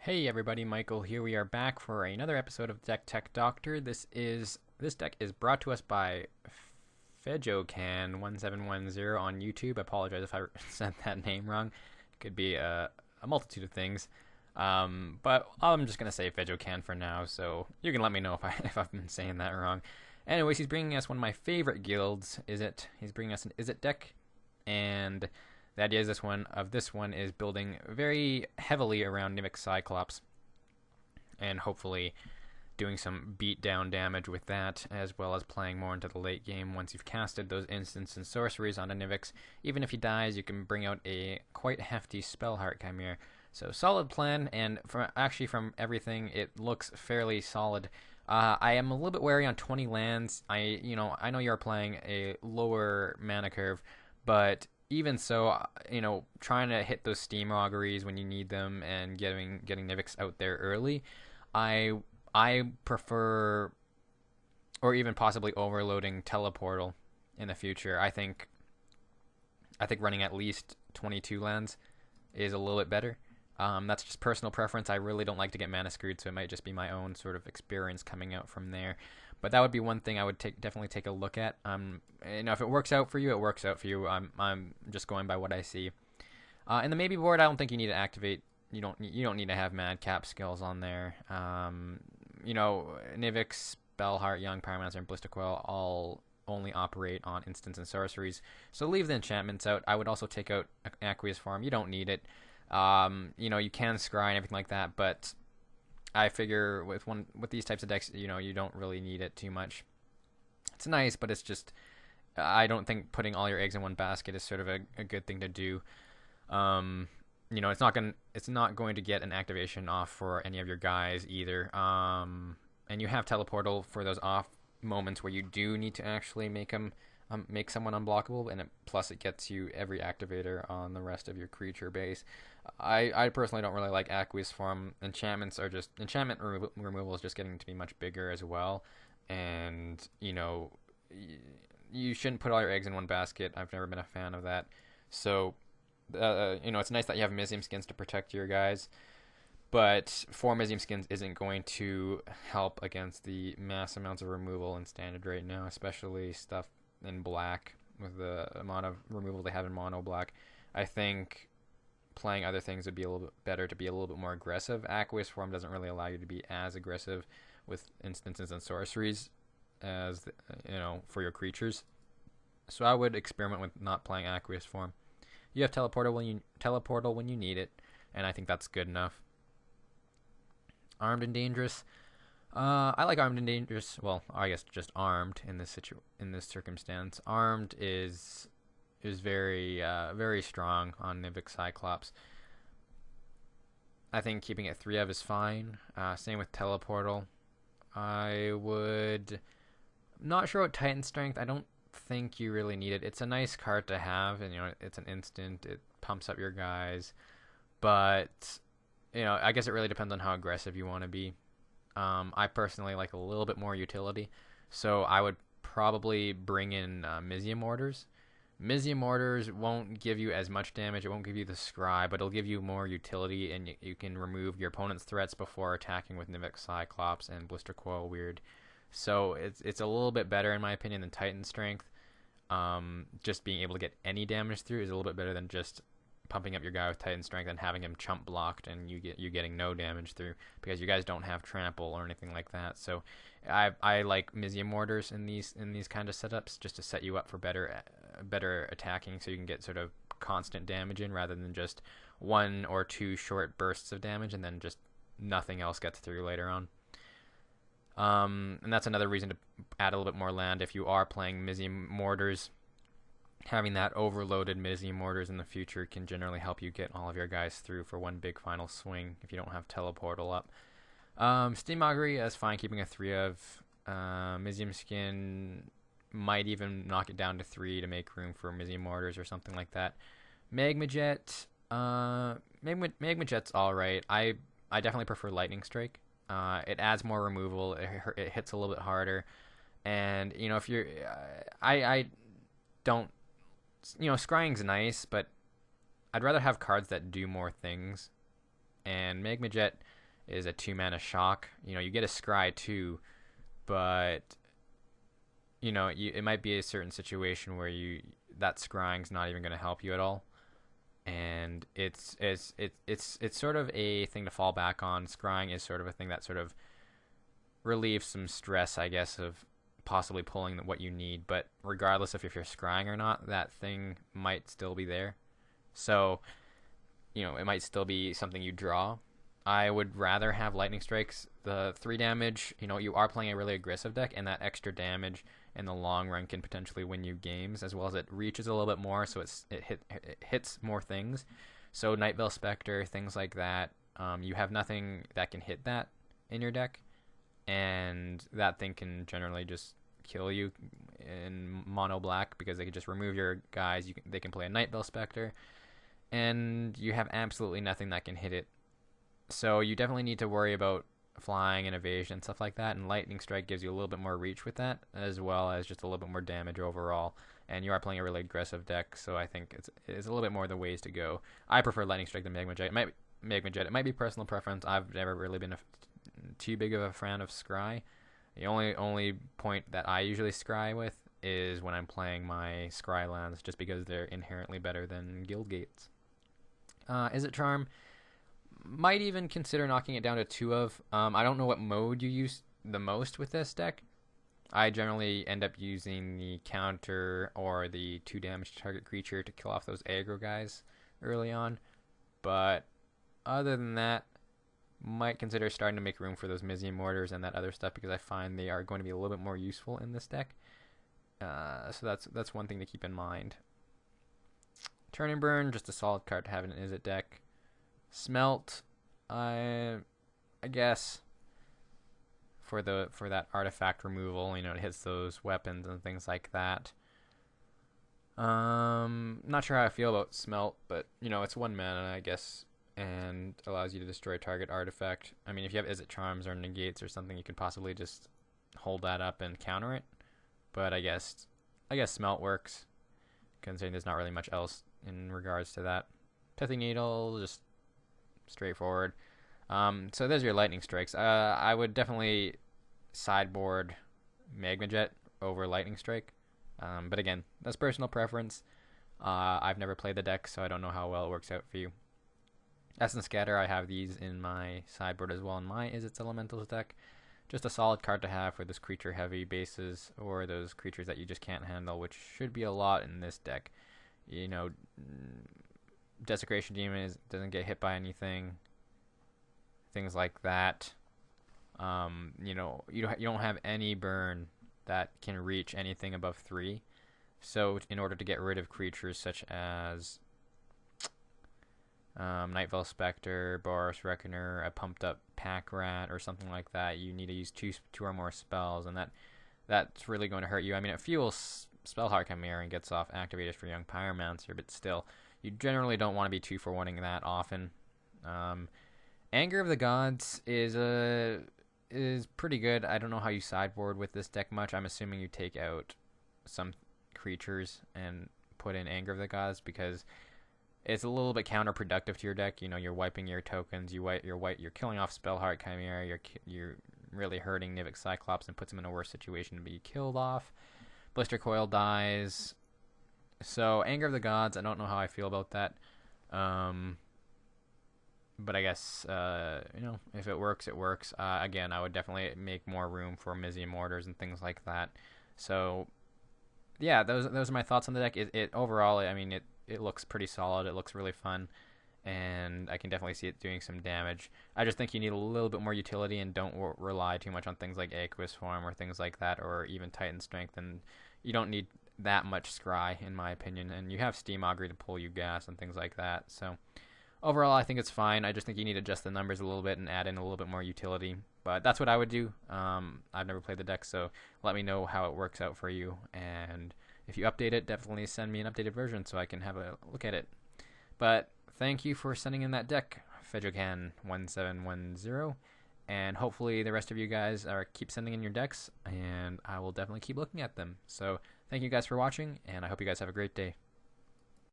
Hey everybody, Michael here. We are back for another episode of Deck Tech Doctor. This deck is brought to us by Fejocan1710 on YouTube. I apologize if I said that name wrong. It could be a multitude of things. But I'm just gonna say Fejocan for now, so you can let me know if I've been saying that wrong. Anyways, he's bringing us one of my favorite guilds, Izzet. He's bringing us an Izzet deck, and the idea is this one is building very heavily around Nivix Cyclops, and hopefully doing some beatdown damage with that, as well as playing more into the late game once you've casted those instants and sorceries onto Nivix. Even if he dies, you can bring out a quite hefty Spellheart Chimera. So solid plan, and from everything, it looks fairly solid. I am a little bit wary on 20 lands. I know you're playing a lower mana curve, but even so, trying to hit those steam auguries when you need them and getting Nivix out there early, I prefer, or even possibly overloading Teleportal in the future. I think running at least 22 lands is a little bit better. That's just personal preference. I really don't like to get mana screwed, so it might just be my own sort of experience coming out from there. But that would be one thing I would definitely take a look at. If it works out for you, it works out for you. I'm just going by what I see. In the maybe board, I don't think you need to activate. You don't need to have madcap skills on there. Nivix, Spellheart, Young Pyromancer, and Ballistic Coil all only operate on instants and sorceries. So leave the enchantments out. I would also take out Aqueous Form. You don't need it. You can scry and everything like that, but I figure with these types of decks, you don't really need it too much. It's nice, but it's just I don't think putting all your eggs in one basket is sort of a good thing to do. It's not going to get an activation off for any of your guys either. And you have Teleportal for those off moments where you do need to actually make someone unblockable, and plus it gets you every activator on the rest of your creature base. I personally don't really like Aqueous Form. Enchantment removal is just getting to be much bigger as well, and you shouldn't put all your eggs in one basket. I've never been a fan of that. So it's nice that you have Mizium Skins to protect your guys, but 4 Mizium Skins isn't going to help against the mass amounts of removal in Standard right now, especially stuff in black with the amount of removal they have in mono black. I think playing other things would be a little bit better to be a little bit more aggressive. Aqueous Form doesn't really allow you to be as aggressive with instances and sorceries as for your creatures. So I would experiment with not playing Aqueous Form. You have Teleportal when you need it, and I think that's good enough. Armed and Dangerous. I like Armed and Dangerous. Well, I guess just Armed in this circumstance. Armed is very very strong on Nivix Cyclops. I think keeping it 3 of is fine. Same with Teleportal. Not sure what Titan Strength. I don't think you really need it. It's a nice card to have, and it's an instant. It pumps up your guys, but I guess it really depends on how aggressive you want to be. I personally like a little bit more utility, so I would probably bring in Mizium Mortars. Mizium Mortars won't give you as much damage, it won't give you the scry, but it'll give you more utility, and you can remove your opponent's threats before attacking with Nivix Cyclops and Blister Coil Weird. So it's a little bit better in my opinion than Titan Strength. Just being able to get any damage through is a little bit better than just pumping up your guy with Titan Strength and having him chump blocked and you getting no damage through, because you guys don't have trample or anything like that. So I like Mizium Mortars in these kind of setups just to set you up for better attacking, so you can get sort of constant damage in rather than just 1 or 2 short bursts of damage and then just nothing else gets through later on. And that's another reason to add a little bit more land if you are playing Mizium Mortars. Having that overloaded Mizium Mortars in the future can generally help you get all of your guys through for one big final swing if you don't have Teleportal up. Steam Augury is fine, keeping a 3 of. Mizium Skin might even knock it down to 3 to make room for Mizium Mortars or something like that. Magma Jet. Magma Jet's alright. I definitely prefer Lightning Strike. It adds more removal. It hits a little bit harder. And, if you're... I don't... scrying's nice, but I'd rather have cards that do more things. And Magma Jet is a 2-mana shock. You get a scry too, but it might be a certain situation where that scrying's not even going to help you at all, and it's sort of a thing to fall back on. Scrying is sort of a thing that sort of relieves some stress, I guess, of possibly pulling what you need. But regardless of if you're scrying or not, that thing might still be there. So it might still be something you draw. I would rather have Lightning Strikes. The 3 damage, you are playing a really aggressive deck, and that extra damage in the long run can potentially win you games, as well as it reaches a little bit more, so it hits more things. So Night Veil Spectre, things like that, you have nothing that can hit that in your deck, and that thing can generally just kill you in mono black because they can just remove your guys. They can play a Night Veil Spectre, and you have absolutely nothing that can hit it. So you definitely need to worry about flying and evasion and stuff like that, and Lightning Strike gives you a little bit more reach with that, as well as just a little bit more damage overall. And you are playing a really aggressive deck, so I think it's a little bit more the ways to go. I prefer Lightning Strike than Magma Jet. It might be personal preference. I've never really been too big of a fan of Scry. The only point that I usually scry with is when I'm playing my Scry lands, just because they're inherently better than Guild Gates. Izzet Charm, might even consider knocking it down to 2 of. I don't know what mode you use the most with this deck. I generally end up using the counter or the 2 damage to target creature to kill off those aggro guys early on. But other than that, might consider starting to make room for those Mizium Mortars and that other stuff, because I find they are going to be a little bit more useful in this deck. So that's one thing to keep in mind. Turn and Burn, just a solid card to have in an Izzet deck. Smelt, I guess for that artifact removal, it hits those weapons and things like that. Not sure how I feel about Smelt, but it's 1 mana, I guess, and allows you to destroy target artifact. I mean, if you have Izzet Charms or Negates or something, you could possibly just hold that up and counter it. But I guess Smelt works, considering there's not really much else in regards to that. Pithing Needle, just straightforward. So there's your Lightning Strikes. I would definitely sideboard Magma Jet over Lightning Strike. But again, that's personal preference. I've never played the deck, so I don't know how well it works out for you. Essence Scatter, I have these in my sideboard as well in my Izzet's Elementals deck. Just a solid card to have for those creature heavy bases, or those creatures that you just can't handle, which should be a lot in this deck. Desecration Demon doesn't get hit by anything, things like that. You don't have any burn that can reach anything above 3. So in order to get rid of creatures such as Night Veil Spectre, Boros Reckoner, a pumped up Pack Rat, or something like that, you need to use two or more spells, and that's really going to hurt you. I mean, it fuels Spellheart Chimera and gets off Activators for Young Pyromancer, but still, you generally don't want to be 2-for-1ing that often. Anger of the Gods is pretty good. I don't know how you sideboard with this deck much. I'm assuming you take out some creatures and put in Anger of the Gods, because it's a little bit counterproductive to your deck. You're wiping your tokens. You're killing off Spellheart Chimera. You're really hurting Nivik Cyclops and puts him in a worse situation to be killed off. Blister Coil dies. So Anger of the Gods, I don't know how I feel about that. But I guess if it works, it works. Again, I would definitely make more room for Mizium Mortars and things like that. So yeah, those are my thoughts on the deck. It overall, I mean, it looks pretty solid. It looks really fun, and I can definitely see it doing some damage. I just think you need a little bit more utility, and don't rely too much on things like Aqueous Form or things like that, or even Titan Strength. And you don't need that much Scry, in my opinion. And you have Steam Augury to pull you gas and things like that. So overall, I think it's fine. I just think you need to adjust the numbers a little bit and add in a little bit more utility. But that's what I would do. I've never played the deck, so let me know how it works out for you. And if you update it, definitely send me an updated version so I can have a look at it. But thank you for sending in that deck, Fedrocan1710. And hopefully the rest of you guys keep sending in your decks, and I will definitely keep looking at them. So thank you guys for watching, and I hope you guys have a great day.